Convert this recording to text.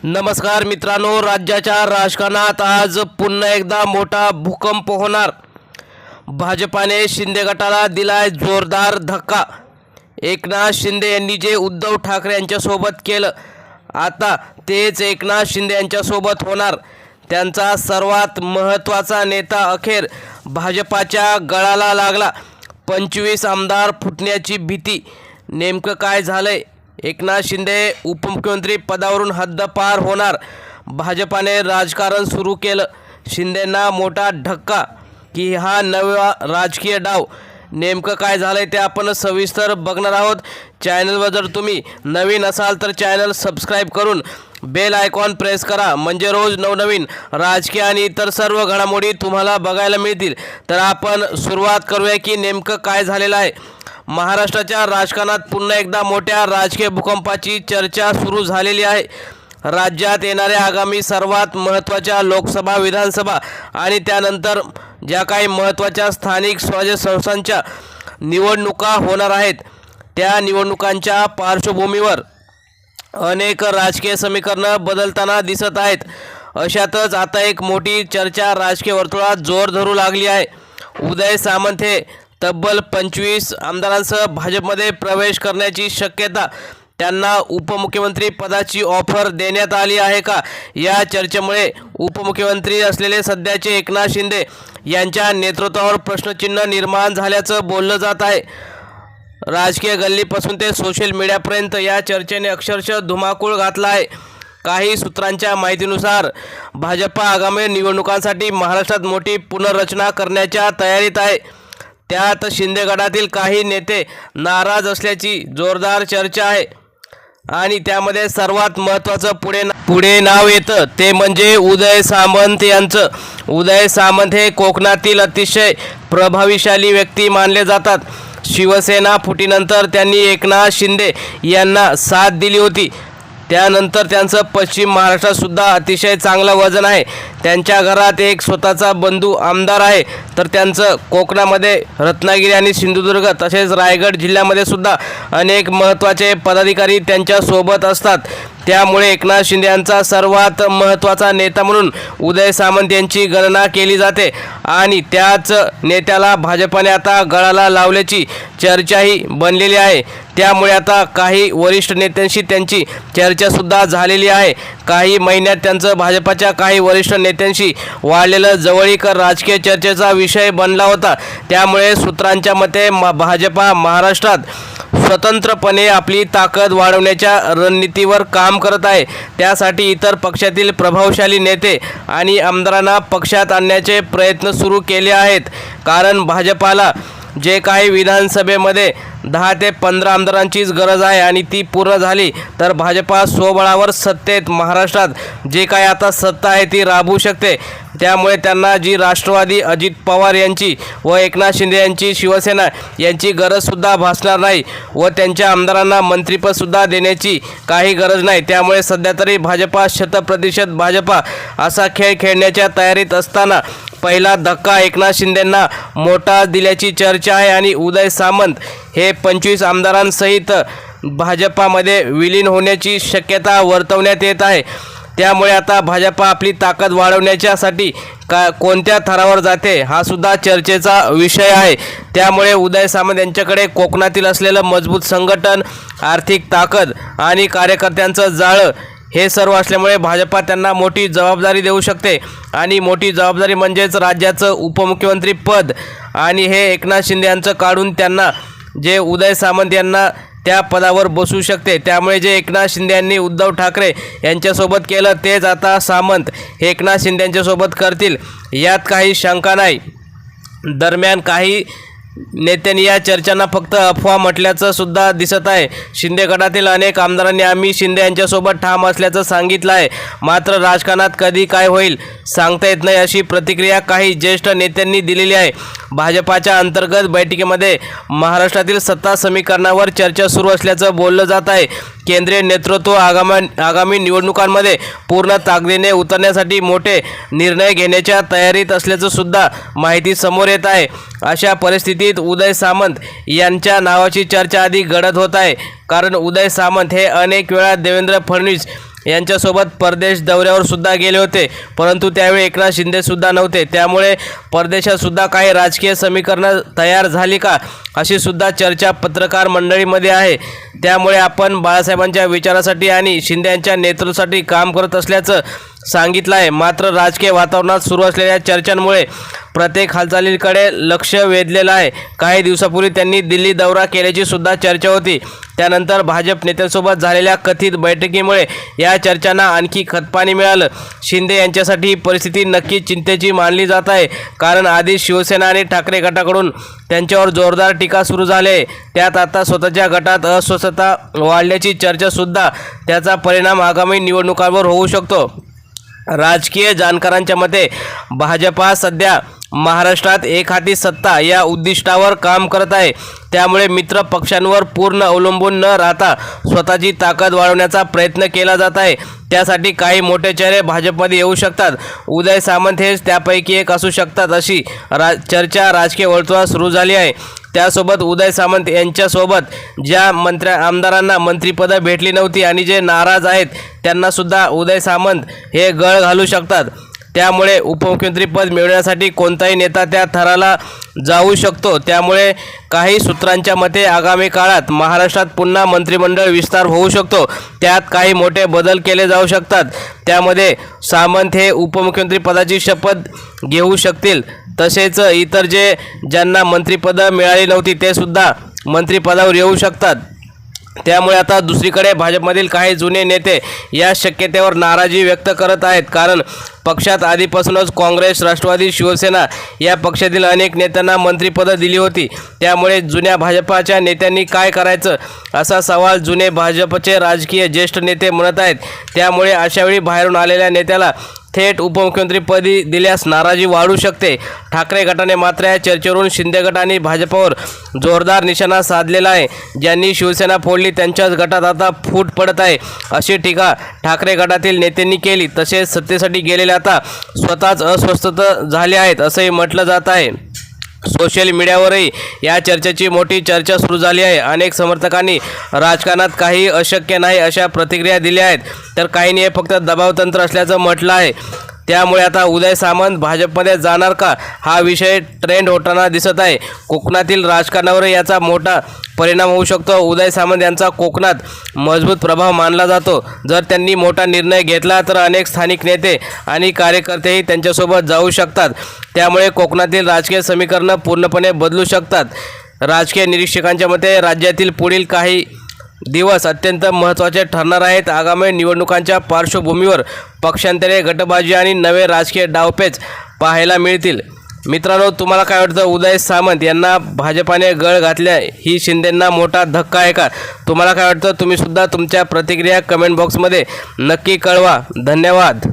नमस्कार मित्रांनो, राज्याच्या राजकारणात आज पुन्हा एकदा मोठा भूकंप होणार। भाजपाने शिंदे गटाला दिलाय जोरदार धक्का। एकनाथ शिंदे यांनी जे उद्धव ठाकरे यांच्यासोबत केलं, आता तेच एकनाथ शिंदे यांच्यासोबत होणार। त्यांचा सर्वात महत्त्वाचा नेता अखेर भाजपाच्या गळाला लागला। 25 आमदार फुटण्याची भीती। नेमकं काय झालंय? एकनाथ शिंदे उपमुख्यमंत्री पदावरून हद्दपार होणार। भाजपाने राजकारण सुरू केलं। शिंदेंना मोठा धक्का की हा नवा राजकीय डाव? नेमकं काय झालंय ते आपण सविस्तर बघणार आहोत। चॅनलवर जर तुम्ही नवीन असाल तर चॅनल सबस्क्राईब करून बेल आयकॉन प्रेस करा, म्हणजे रोज नवनवीन राजकीय आणि इतर सर्व घडामोडी तुम्हाला बघायला मिळतील। तर आपण सुरुवात करूया की नेमकं काय झालेलं आहे। महाराष्ट्राच्या राजकारणात पुन्हा एकदा मोठ्या राजकीय भूकंपाची चर्चा सुरू झालेली आहे। राज्यात येणाऱ्या आगामी सर्वात महत्त्वाच्या लोकसभा, विधानसभा आणि त्यानंतर ज्या काही महत्त्वाच्या स्थानिक स्वराज्य संस्थांच्या निवडणुका होणार आहेत, त्या निवडणुकांच्या पार्श्वभूमीवर अनेक राजकीय समीकरणं बदलताना दिसत आहेत। अशातच आता एक मोठी चर्चा राजकीय वर्तुळात जोर धरू लागली आहे। उदय सामंत हे तब्बल 25 आमदारांसह भाजपमध्ये प्रवेश करण्याची शक्यता। त्यांना उपमुख्यमंत्री पदाची ऑफर देण्यात आली आहे का? या चर्चेमुळे उपमुख्यमंत्री असलेले सध्याचे एकनाथ शिंदे यांच्या नेतृत्वावर प्रश्नचिन्ह निर्माण झाल्याचं बोललं जात आहे। राजकीय गल्लीपासून ते सोशल मीडियापर्यंत या चर्चेने अक्षरशः धुमाकूळ घातला आहे। काही सूत्रांच्या माहितीनुसार भाजपा आगामी निवडणुकांसाठी महाराष्ट्रात मोठी पुनर्रचना करण्याच्या तयारीत आहे। त्यात शिंदे गटातील काही नेते नाराज असल्याची जोरदार चर्चा आहे आणि त्यामध्ये सर्वात महत्त्वाचं पुढे नाव येतं ते म्हणजे उदय सामंत यांचं। उदय सामंत हे कोकणातील अतिशय प्रभावशाली व्यक्ती मानले जातात। शिवसेना फुटीनंतर त्यांनी एकनाथ शिंदे यांना साथ दिली होती। त्यानंतर त्यांचं पश्चिम महाराष्ट्रात सुद्धा अतिशय चांगलं वजन आहे। त्यांच्या घरात एक स्वतःचा बंधू आमदार आहे, तर त्यांचं कोकणामध्ये रत्नागिरी आणि सिंधुदुर्ग तसेच रायगड जिल्ह्यामध्ये सुद्धा अनेक महत्त्वाचे पदाधिकारी त्यांच्या सोबत असतात। त्यामुळे एकनाथ शिंदे यांचा सर्वात महत्त्वाचा नेता म्हणून उदय सामंत यांची गणना केली जाते आणि त्याच नेत्याला भाजपाने आता गळाला लावल्याची चर्चाही बनलेली आहे। त्यामुळे आता काही वरिष्ठ नेत्यांशी त्यांची चर्चासुद्धा झालेली आहे। काही महिन्यात त्यांचं भाजपाच्या काही वरिष्ठ नेत्यांशी वाढलेलं जवळीक राजकीय चर्चेचा विषय बनला होता। त्यामुळे सूत्रांच्या मते भाजपा महाराष्ट्रात स्वतंत्रपणे आपली ताकद वाढवण्याच्या रणनीतीवर काम करत आहे। त्यासाठी इतर पक्षातील प्रभावशाली नेते आणि आमदारांना पक्षात आणण्याचे प्रयत्न सुरू केले आहेत। कारण भाजपाला जे काही विधानसभेमध्ये 10 ते 15 आमदारांचीच गरज आहे आणि ती पूर्ण झाली तर भाजपा स्वबळावर सत्तेत महाराष्ट्रात जे काही आता सत्ता आहे ती राबवू शकते। त्यामुळे त्यांना जी राष्ट्रवादी अजित पवार यांची व एकनाथ शिंदे यांची शिवसेना यांची गरजसुद्धा भासणार नाही व त्यांच्या आमदारांना मंत्रिपदसुद्धा देण्याची काही गरज नाही। त्यामुळे सध्या तरी भाजपा 100% भाजपा असा खेळ खेळण्याच्या तयारीत असताना पहिला धक्का एकनाथ शिंदेंना मोठा दिल्याची चर्चा आहे आणि उदय सामंत हे 25 आमदारांसहित भाजपामध्ये विलीन होण्याची शक्यता वर्तवण्यात येत आहे। त्यामुळे आता भाजपा आपली ताकद वाढवण्याच्यासाठी कोणत्या थरावर जाते हा सुद्धा चर्चेचा विषय आहे। त्यामुळे उदय सामंत यांच्याकडे कोकणातील असलेलं मजबूत संघटन, आर्थिक ताकद आणि कार्यकर्त्यांचं जाळं हे सर्व असल्यामुळे भाजपा त्यांना मोठी जबाबदारी देऊ शकते आणि मोठी जबाबदारी म्हणजेच राज्याचं उपमुख्यमंत्री पद आणि हे एकनाथ शिंदे यांचं काढून त्यांना जे उदय सामंत यांना त्या पदावर बसू शकते। त्यामुळे जे एकनाथ शिंदे यांनी उद्धव ठाकरे यांच्यासोबत केलं तेच आता सामंत हे एकनाथ शिंदे यांच्यासोबत करतील यात काही शंका नाही। दरम्यान काही नेत्यांनी या चर्चांना फक्त अफवा म्हटल्याचं सुद्धा दिसत आहे। शिंदे गटातील अनेक आमदारांनी आम्ही शिंदे यांच्यासोबत ठाम असल्याचं सांगितलं आहे, मात्र राजकारणात कधी काय होईल सांगता येत नाही अशी प्रतिक्रिया काही ज्येष्ठ नेत्यांनी दिलेली आहे। भाजपाच्या अंतर्गत बैठकीमध्ये महाराष्ट्रातील सत्ता समीकरणावर चर्चा सुरू असल्याचं बोललं जात आहे। केंद्रीय नेतृत्व आगामी निवडणुकांमध्ये पूर्ण ताकदीने उतरण्यासाठी मोठे निर्णय घेण्याच्या तयारीत असल्याचं सुद्धा माहिती समोर येत आहे। अशा परिस्थितीत उदय सामंत यांच्या नावाची चर्चा अधिक गडद होत आहे, कारण उदय सामंत हे अनेक वेळा देवेंद्र फडणवीस यांच्यासोबत परदेश दौऱ्यावर सुद्धा गेले होते, परंतु त्यावेळी एकनाथ शिंदे सुद्धा नव्हते. त्यामुळे परदेशात सुद्धा काही राजकीय समीकरणं तयार झाली का अशी सुद्धा चर्चा पत्रकार मंडळीमध्ये आहे. त्यामुळे आपण बाळासाहेबांच्या विचारासाठी आणि शिंदे यांच्या नेतृत्वासाठी काम करत असल्याचं सांगितलं आहे. मात्र राजकीय वातावरणात सुरू असलेल्या चर्चांमुळे प्रत्येक हालचालीकडे लक्ष वेधलेलं आहे. काही दिवसापूर्वी त्यांनी दिल्ली दौरा केल्याची सुद्धा चर्चा होती. त्यानंतर भाजप नेत्यांसोबत झालेल्या कथित बैठकीमुळे या चर्चांना आणखी खतपाणी मिळालं. शिंदे यांच्यासाठी ही परिस्थिती नक्की चिंतेची मानली जात आहे, कारण आधी शिवसेना आणि ठाकरे गटाकडून त्यांच्यावर जोरदार टीका सुरू झाली आहे. त्यात आता स्वतःच्या गटात अस्वस्थता वाढल्याची चर्चासुद्धा त्याचा परिणाम आगामी निवडणुकांवर होऊ शकतो. राजकीय जाणकारांच्या मते भाजपा सध्या महाराष्ट्रात एकहाती सत्ता या उद्दिष्टावर काम करत आहे. त्यामुळे मित्र पक्षांवर पूर्ण अवलंबून न राहता स्वतःची ताकद वाढवण्याचा प्रयत्न केला जात आहे. त्यासाठी काही मोठे चेहरे भाजपमध्ये येऊ शकतात. उदय सामंत हेच त्यापैकी एक असू शकतात अशी चर्चा राजकीय वर्तुळात सुरू झाली आहे. त्यासोबत उदय सामंत यांच्यासोबत ज्या आमदारांना मंत्रिपदं भेटली नव्हती आणि जे नाराज आहेत त्यांनासुद्धा उदय सामंत हे गळ घालू शकतात. त्यामुळे उपमुख्यमंत्रीपद मिळवण्यासाठी कोणताही नेता त्या थराला जाऊ शकतो. त्यामुळे काही सूत्रांच्या मते आगामी काळात महाराष्ट्रात पुन्हा मंत्रिमंडळ विस्तार होऊ शकतो. त्यात काही मोठे बदल केले जाऊ शकतात. त्यामध्ये सामंत हे उपमुख्यमंत्रीपदाची शपथ घेऊ शकतील. तसेच इतर ज्यांना मंत्रिपदं मिळाली नव्हती ते सुद्धा मंत्रिपदावर येऊ शकतात. त्यामुळे आता दुसरीकडे भाजपमधील काही जुने नेते या शक्यतेवर नाराजी व्यक्त करत आहेत, कारण पक्षात आधीपासूनच काँग्रेस, राष्ट्रवादी, शिवसेना या पक्षातील अनेक नेत्यांना मंत्रिपदं दिली होती. त्यामुळे जुन्या भाजपाच्या नेत्यांनी काय करायचं असा सवाल जुने भाजपचे राजकीय ज्येष्ठ नेते म्हणत आहेत. त्यामुळे अशावेळी बाहेरून आलेल्या नेत्याला थेट उपमुख्यमंत्रीपदी दिल्यास नाराजी वाढू शकते. ठाकरे गटाने मात्र या चर्चेवरून शिंदे गट आणि भाजपवर जोरदार निशाणा साधलेला आहे. ज्यांनी शिवसेना फोडली त्यांच्याच गटात आता फूट पडत आहे अशी टीका ठाकरे गटातील नेत्यांनी केली. तसेच सत्तेसाठी गेलेले आता स्वतःच अस्वस्थ झाले आहेत असंही म्हटलं जात आहे. सोशल मीडियावरही या चर्चेची मोठी चर्चा सुरू झाली आहे. अनेक समर्थकांनी राजकारणात काही अशक्य नाही अशा प्रतिक्रिया दिल्या आहेत, तर काहींनी हे फक्त दबावतंत्र असल्याचं म्हटलं आहे. त्यामुळे आता उदय सामंत भाजपमध्ये जाणार का हा विषय ट्रेंड होताना दिसत आहे. कोकणातील राजकारणावर याचा मोठा परिणाम होऊ शकतो. उदय सामंत यांचा कोकणात मजबूत प्रभाव मानला जातो. जर त्यांनी मोठा निर्णय घेतला तर अनेक स्थानिक नेते आणि कार्यकर्तेही त्यांच्यासोबत जाऊ शकतात. त्यामुळे कोकणातील राजकीय समीकरणं पूर्णपणे बदलू शकतात. राजकीय निरीक्षकांच्या मते राज्यातील पुढील काही दिवस अत्यंत महत्त्वाचे ठरणार आहेत. आगामी निवडणुकांच्या पार्श्वभूमीवर पक्षांतरे, गटबाजी आणि नवे राजकीय डावपेच पाहायला मिळतील. मित्रांनो, तुम्हाला काय वाटतं? उदय सामंत यांना भाजपाने गळ घातल्या ही शिंदेंना मोठा धक्का आहे का? तुम्हाला काय वाटतं? तुम्ही सुद्धा तुमच्या प्रतिक्रिया कमेंट बॉक्समध्ये नक्की कळवा. धन्यवाद.